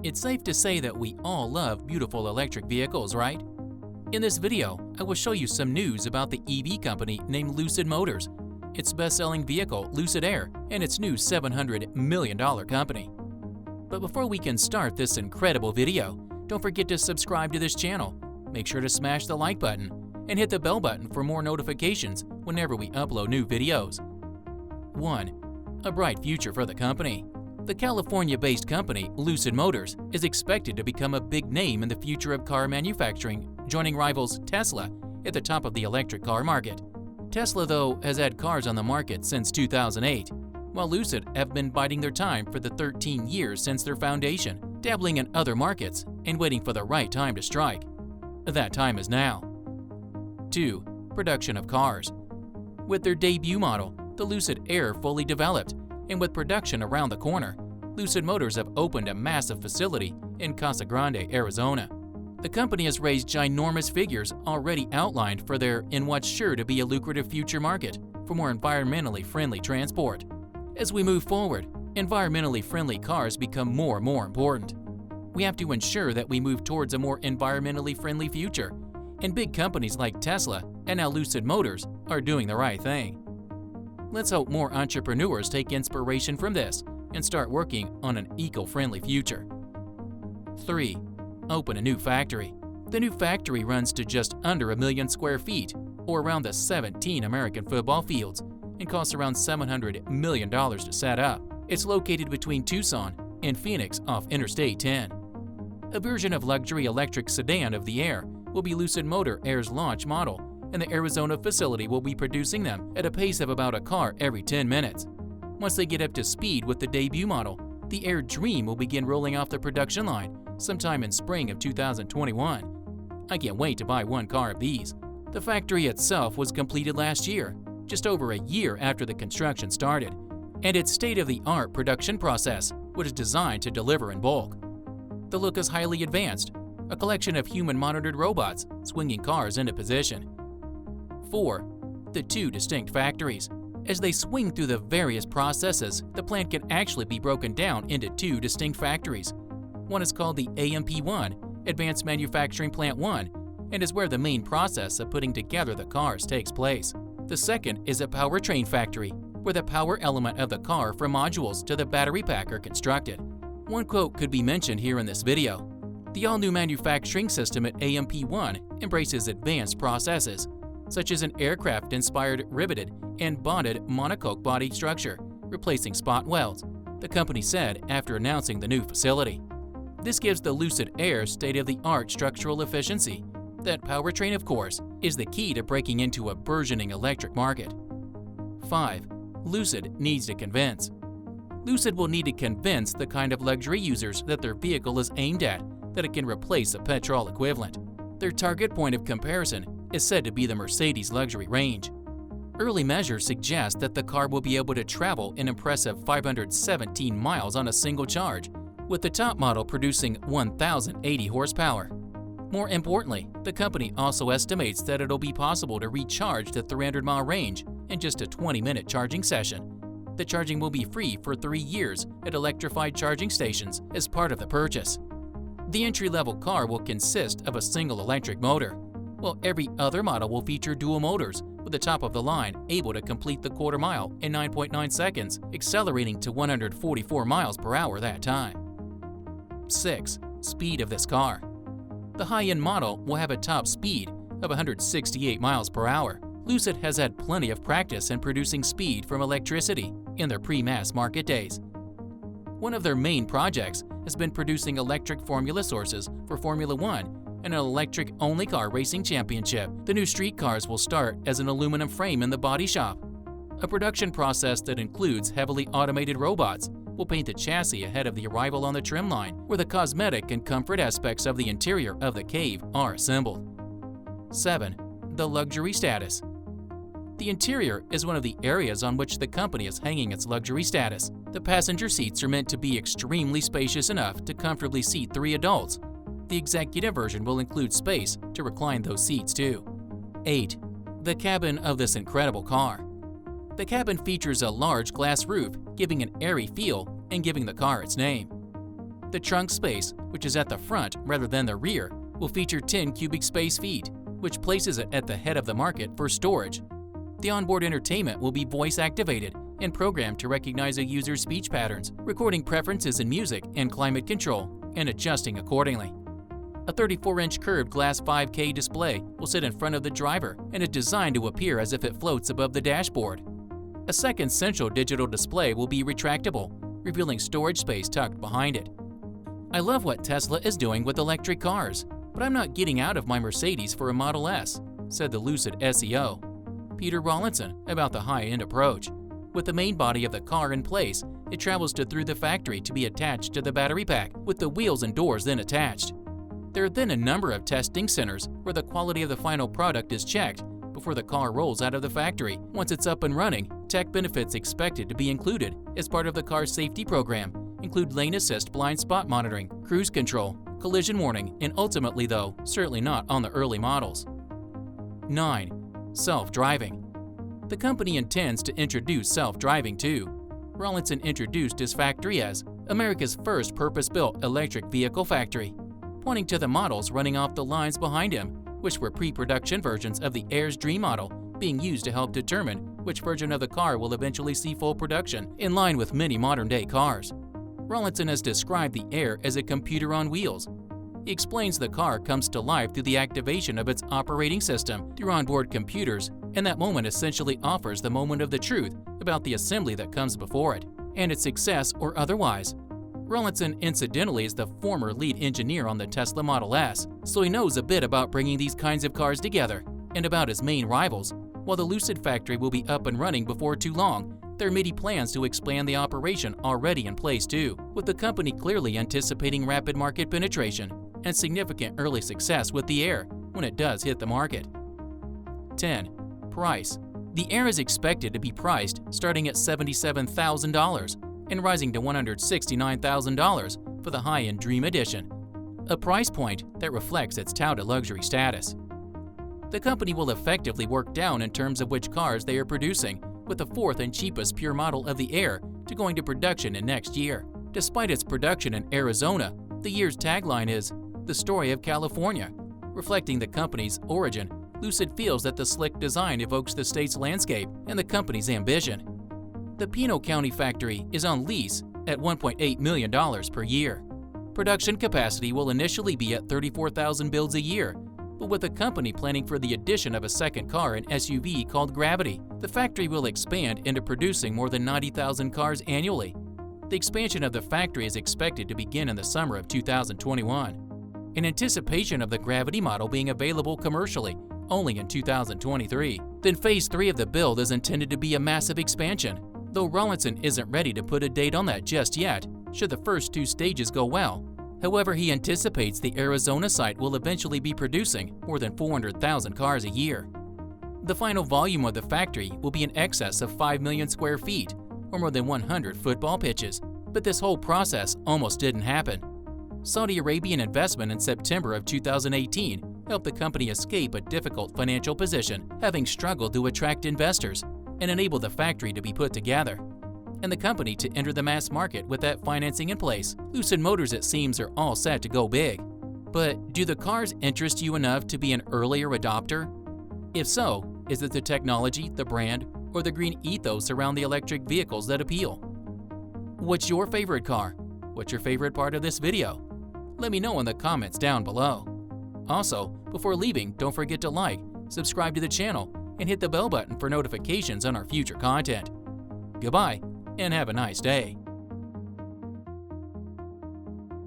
It's safe to say that we all love beautiful electric vehicles, right? In this video, I will show you some news about the EV company named Lucid Motors, its best-selling vehicle Lucid Air, and its new $700 million company. But before we can start this incredible video, don't forget to subscribe to this channel. Make sure to smash the like button and hit the bell button for more notifications whenever we upload new videos. 1. A bright future for the company. The California-based company, Lucid Motors, is expected to become a big name in the future of car manufacturing, joining rivals Tesla at the top of the electric car market. Tesla, though, has had cars on the market since 2008, while Lucid have been biding their time for the 13 years since their foundation, dabbling in other markets and waiting for the right time to strike. That time is now. 2. Production of cars. With their debut model, the Lucid Air, fully developed, and with production around the corner, Lucid Motors have opened a massive facility in Casa Grande, Arizona. The company has raised ginormous figures already outlined for their in what's sure to be a lucrative future market for more environmentally friendly transport. As we move forward, environmentally friendly cars become more and more important. We have to ensure that we move towards a more environmentally friendly future, and big companies like Tesla and now Lucid Motors are doing the right thing. Let's hope more entrepreneurs take inspiration from this and start working on an eco-friendly future. 3. Open a new factory. The new factory runs to just under 1 million square feet, or around the 17 American football fields, and costs around $700 million to set up. It's located between Tucson and Phoenix off Interstate 10. A version of luxury electric sedan of the Air will be Lucid Motor Air's launch model, and the Arizona facility will be producing them at a pace of about a car every 10 minutes. Once they get up to speed with the debut model, the Air Dream will begin rolling off the production line sometime in spring of 2021. I can't wait to buy one car of these. The factory itself was completed last year, just over a year after the construction started, and its state-of-the-art production process was designed to deliver in bulk. The look is highly advanced, a collection of human-monitored robots swinging cars into position. 4. The two distinct factories. As they swing through the various processes, the plant can actually be broken down into two distinct factories. One is called the AMP1, Advanced Manufacturing Plant 1, and is where the main process of putting together the cars takes place. The second is a powertrain factory, where the power element of the car from modules to the battery pack are constructed. One quote could be mentioned here in this video. The all-new manufacturing system at AMP1 embraces advanced processes, such as an aircraft-inspired riveted and bonded monocoque body structure, replacing spot welds, the company said after announcing the new facility. This gives the Lucid Air state-of-the-art structural efficiency. That powertrain, of course, is the key to breaking into a burgeoning electric market. 5. Lucid needs to convince. Lucid will need to convince the kind of luxury users that their vehicle is aimed at that it can replace a petrol equivalent. Their target point of comparison is said to be the Mercedes luxury range. Early measures suggest that the car will be able to travel an impressive 517 miles on a single charge, with the top model producing 1,080 horsepower. More importantly, the company also estimates that it'll be possible to recharge the 300-mile range in just a 20-minute charging session. The charging will be free for 3 years at electrified charging stations as part of the purchase. The entry-level car will consist of a single electric motor, while every other model will feature dual motors, with the top of the line able to complete the quarter mile in 9.9 seconds, accelerating to 144 miles per hour that time. 6. Speed of this car. The high-end model will have a top speed of 168 miles per hour. Lucid has had plenty of practice in producing speed from electricity in their pre-mass market days. One of their main projects has been producing electric formula sources for Formula One and an electric-only car racing championship. The new street cars will start as an aluminum frame in the body shop. A production process that includes heavily automated robots will paint the chassis ahead of the arrival on the trim line, where the cosmetic and comfort aspects of the interior of the cave are assembled. 7. The luxury status. The interior is one of the areas on which the company is hanging its luxury status. The passenger seats are meant to be extremely spacious enough to comfortably seat 3 adults. The executive version will include space to recline those seats too. 8. The cabin of this incredible car. The cabin features a large glass roof, giving an airy feel and giving the car its name. The trunk space, which is at the front rather than the rear, will feature 10 cubic space feet, which places it at the head of the market for storage. The onboard entertainment will be voice-activated and programmed to recognize a user's speech patterns, recording preferences in music and climate control, and adjusting accordingly. A 34-inch curved glass 5K display will sit in front of the driver and is designed to appear as if it floats above the dashboard. A second central digital display will be retractable, revealing storage space tucked behind it. I love what Tesla is doing with electric cars, but I'm not getting out of my Mercedes for a Model S, said the Lucid SEO, Peter Rawlinson, about the high-end approach. With the main body of the car in place, it travels through the factory to be attached to the battery pack, with the wheels and doors then attached. There are then a number of testing centers where the quality of the final product is checked before the car rolls out of the factory. Once it's up and running, tech benefits expected to be included as part of the car's safety program include lane assist blind spot monitoring, cruise control, collision warning, and ultimately though, certainly not on the early models. 9. Self-driving. The company intends to introduce self-driving too. Rawlinson introduced his factory as America's first purpose-built electric vehicle factory, pointing to the models running off the lines behind him, which were pre-production versions of the Air's Dream model being used to help determine which version of the car will eventually see full production, in line with many modern-day cars. Rawlinson has described the Air as a computer on wheels. He explains the car comes to life through the activation of its operating system through onboard computers, and that moment essentially offers the moment of the truth about the assembly that comes before it, and its success or otherwise. Rawlinson incidentally is the former lead engineer on the Tesla Model S, so he knows a bit about bringing these kinds of cars together, and about his main rivals. While the Lucid factory will be up and running before too long, there are many plans to expand the operation already in place too, with the company clearly anticipating rapid market penetration and significant early success with the Air when it does hit the market. 10. Price. The Air is expected to be priced starting at $77,000 and rising to $169,000 for the high-end Dream Edition, a price point that reflects its touted luxury status. The company will effectively work down in terms of which cars they are producing, with the fourth and cheapest pure model of the Air to go into production in next year. Despite its production in Arizona, the year's tagline is "The Story of California." Reflecting the company's origin, Lucid feels that the slick design evokes the state's landscape and the company's ambition. The Pinal County factory is on lease at $1.8 million per year. Production capacity will initially be at 34,000 builds a year, but with the company planning for the addition of a second car and SUV called Gravity, the factory will expand into producing more than 90,000 cars annually. The expansion of the factory is expected to begin in the summer of 2021, in anticipation of the Gravity model being available commercially only in 2023. Then Phase 3 of the build is intended to be a massive expansion, though Rawlinson isn't ready to put a date on that just yet, should the first two stages go well. However, he anticipates the Arizona site will eventually be producing more than 400,000 cars a year. The final volume of the factory will be in excess of 5 million square feet, or more than 100 football pitches, but this whole process almost didn't happen. Saudi Arabian investment in September of 2018 helped the company escape a difficult financial position, having struggled to attract investors, and enable the factory to be put together, and the company to enter the mass market with that financing in place. Lucid Motors, it seems, are all set to go big. But do the cars interest you enough to be an earlier adopter? If so, is it the technology, the brand, or the green ethos around the electric vehicles that appeal? What's your favorite car? What's your favorite part of this video? Let me know in the comments down below. Also, before leaving, don't forget to like, subscribe to the channel, and hit the bell button for notifications on our future content. Goodbye, and have a nice day.